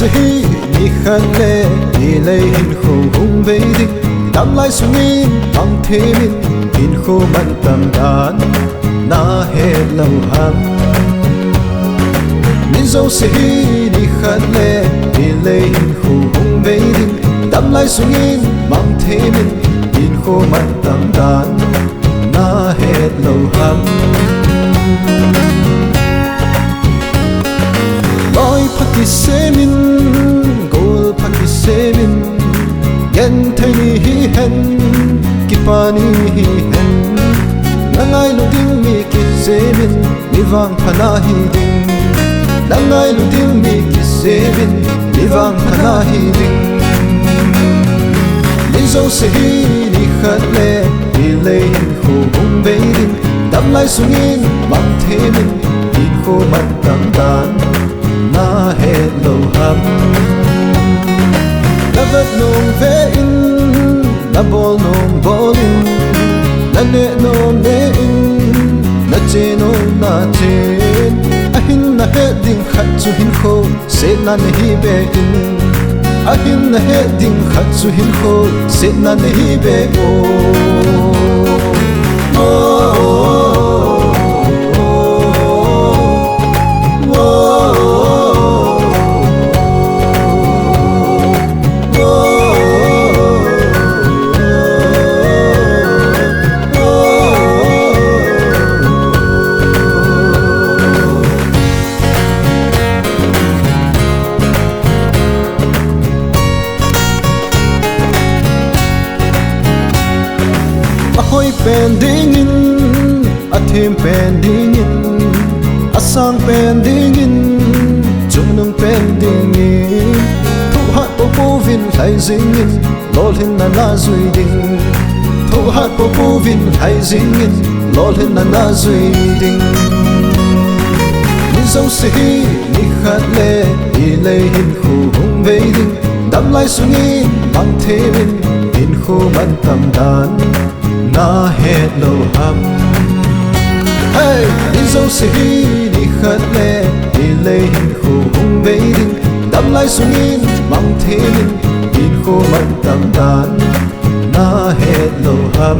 se hi ni khan le ni lei hin kho hung ve dik tam lai sungin mang themin in kho man tam dan na he lo ham min zo se hi ni khan le ni lei hin kho hung ve dik tam lai sungin mang themin in kho man tam dan na he lo ham loi phaki semin gol phaki semin gen thai ni hi hen ki pani hi hen nangai lu ding mi ki semin mi wang phana hi ding nangai lu ding mi ki semin mi wang phana hi ding min zo se hi ni khat le ni lei hin khu hung ve ding tam lai sungin mang themin in khu man tam dan na he lo ham na vet nong ve in na bol nong bolin na ne nong ne in na che nong na chen a hin na he ding khat chu hin kho se na ne hi be in a hin na he ding khat chu hin kho se na ne hi be o hoi pending in a thim pending in a sang pending in chung nung pending in thu hat po vin lai jing in lol hin na na zui ding thu hat po vin lai jing in lol hin na na zui ding ni zo se hi ni khat le ni lei hin khu hung ve ding dam lai sungi mang themin in khu man tam dan na he lo ham hey ni zo se hi ni khat le ni lei hin khu hung ve ding dam lai sungin mang themin in khu man tam dan na he lo ham